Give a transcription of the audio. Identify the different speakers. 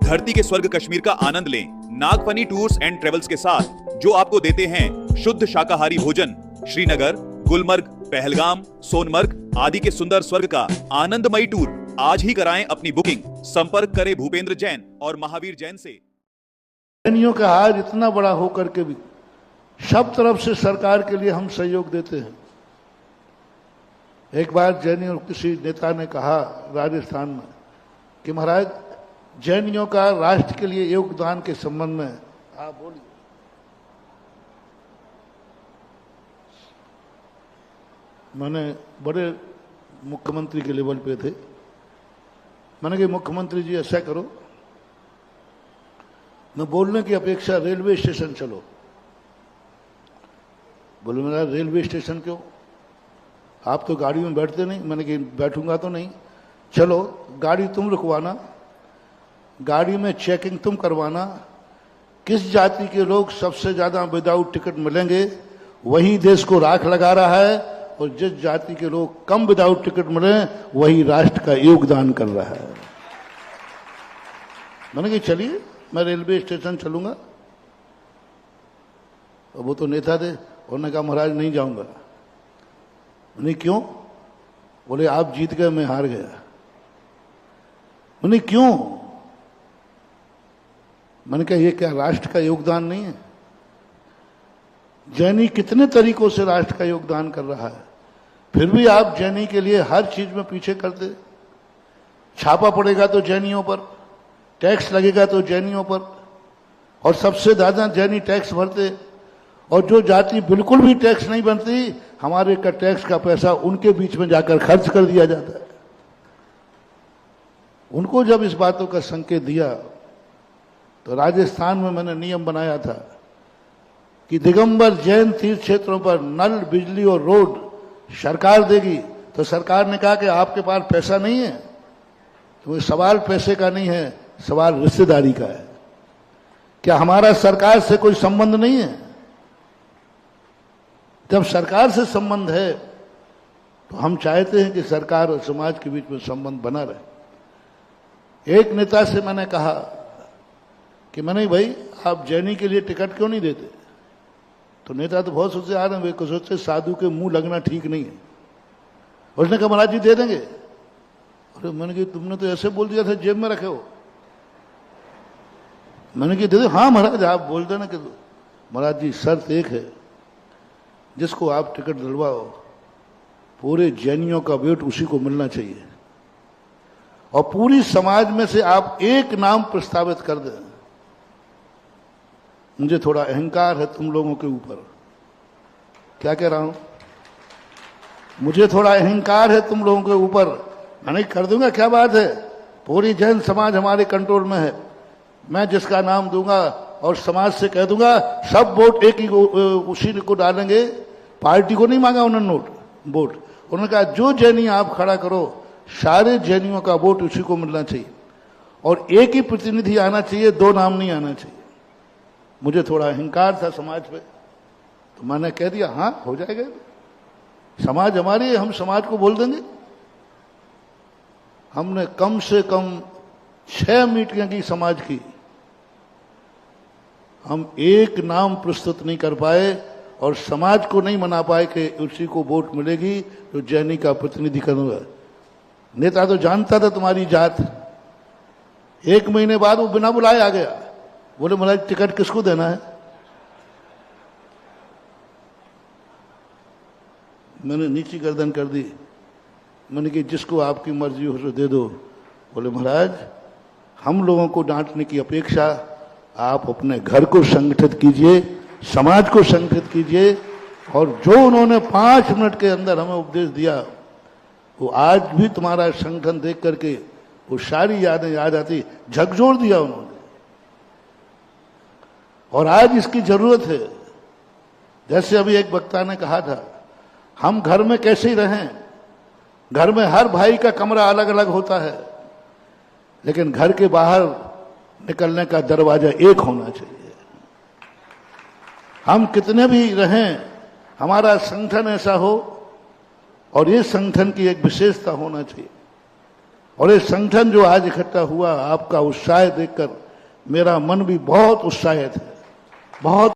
Speaker 1: धरती के स्वर्ग कश्मीर का आनंद लें नागफनी टूर्स एंड ट्रेवल्स के साथ, जो आपको देते हैं शुद्ध शाकाहारी भोजन। श्रीनगर, गुलमर्ग, पहलगाम, सोनमर्ग आदि के सुंदर स्वर्ग का आनंदमयी टूर आज ही कराएं अपनी बुकिंग। संपर्क करें भूपेंद्र जैन और महावीर जैन से।
Speaker 2: जैनियों का हाल इतना बड़ा होकर के भी सब तरफ से सरकार के लिए हम सहयोग देते हैं। एक बार जैनियों किसी नेता ने कहा राजस्थान में कि महाराज जैनियों का राष्ट्र के लिए योगदान के संबंध में आप बोलिए। मैंने बड़े मुख्यमंत्री के लेवल पे थे, मैंने कहा मुख्यमंत्री जी ऐसा करो, मैं बोलने की अपेक्षा रेलवे स्टेशन चलो। बोले मेरा रेलवे स्टेशन क्यों, आप तो गाड़ी में बैठते नहीं। मैंने कहा बैठूंगा तो नहीं, चलो गाड़ी तुम रुकवाना, गाड़ी में चेकिंग तुम करवाना, किस जाति के लोग सबसे ज्यादा विदाउट टिकट मिलेंगे वही देश को राख लगा रहा है, और जिस जाति के लोग कम विदाउट टिकट मिले वही राष्ट्र का योगदान कर रहा है। मैंने कहा चलिए मैं रेलवे स्टेशन चलूंगा। और वो तो नेता थे, उन्होंने कहा महाराज नहीं जाऊंगा। नहीं क्यों? बोले आप जीत गए मैं हार गया। मैंने क्यों? मैंने कहा ये क्या राष्ट्र का योगदान नहीं है? जैनी कितने तरीकों से राष्ट्र का योगदान कर रहा है, फिर भी आप जैनी के लिए हर चीज में पीछे करते। छापा पड़ेगा तो जैनियों पर, टैक्स लगेगा तो जैनियों पर, और सबसे ज्यादा जैनी टैक्स भरते। और जो जाति बिल्कुल भी टैक्स नहीं बनती, हमारे का टैक्स का पैसा उनके बीच में जाकर खर्च कर दिया जाता है। उनको जब इस बातों का संकेत दिया तो राजस्थान में मैंने नियम बनाया था कि दिगंबर जैन तीर्थ क्षेत्रों पर नल, बिजली और रोड सरकार देगी। तो सरकार ने कहा कि आपके पास पैसा नहीं है। तो सवाल पैसे का नहीं है, सवाल रिश्तेदारी का है। क्या हमारा सरकार से कोई संबंध नहीं है? जब सरकार से संबंध है तो हम चाहते हैं कि सरकार और समाज के बीच में संबंध बना रहे। एक नेता से मैंने कहा कि मैंने भाई आप जैनी के लिए टिकट क्यों नहीं देते? तो नेता तो बहुत सोचते आ रहे हैं, वे को सोचते साधु के मुंह लगना ठीक नहीं है। उसने कहा महाराज जी दे देंगे। अरे मैंने कहा तुमने तो ऐसे बोल दिया था जेब में रखे हो। मैंने कहा दे दो। हाँ महाराज आप बोल देना कि महाराज जी शर्त एक है, जिसको आप टिकट दिलवाओ पूरे जैनियों का वोट उसी को मिलना चाहिए, और पूरी समाज में से आप एक नाम प्रस्तावित कर दें। मुझे थोड़ा अहंकार है तुम लोगों के ऊपर। क्या कह रहा हूं? मुझे थोड़ा अहंकार है तुम लोगों के ऊपर। मैंने कर दूंगा, क्या बात है, पूरी जैन समाज हमारे कंट्रोल में है। मैं जिसका नाम दूंगा और समाज से कह दूंगा सब वोट एक ही उसी को डालेंगे। पार्टी को नहीं मांगा उन्होंने वोट। उन्होंने कहा जो जैनी आप खड़ा करो सारे जैनियों का वोट उसी को मिलना चाहिए, और एक ही प्रतिनिधि आना चाहिए, दो नाम नहीं आना चाहिए। मुझे थोड़ा अहंकार था समाज पे, तो मैंने कह दिया हाँ हो जाएगा, समाज हमारी है, हम समाज को बोल देंगे। हमने कम से कम 6 मीटिंगें की समाज की, हम एक नाम प्रस्तुत नहीं कर पाए और समाज को नहीं मना पाए कि उसी को वोट मिलेगी तो जैनी का प्रतिनिधि करूंगा। नेता तो जानता था तुम्हारी जात। 1 महीने बाद वो बिना बुलाए आ गया, बोले महाराज टिकट किसको देना है? मैंने नीची गर्दन कर दी। मैंने कहा जिसको आपकी मर्जी हो तो दे दो। बोले महाराज हम लोगों को डांटने की अपेक्षा आप अपने घर को संगठित कीजिए, समाज को संगठित कीजिए, और जो उन्होंने 5 मिनट के अंदर हमें उपदेश दिया वो आज भी तुम्हारा संगठन देख करके वो सारी यादें याद आती। झकझोर दिया उन्होंने, और आज इसकी जरूरत है। जैसे अभी एक वक्ता ने कहा था, हम घर में कैसे ही रहें, घर में हर भाई का कमरा अलग अलग होता है, लेकिन घर के बाहर निकलने का दरवाजा एक होना चाहिए। हम कितने भी रहें, हमारा संगठन ऐसा हो, और ये संगठन की एक विशेषता होना चाहिए। और ये संगठन जो आज इकट्ठा हुआ, आपका उत्साह देखकर मेरा मन भी बहुत उत्साहित है, बहुत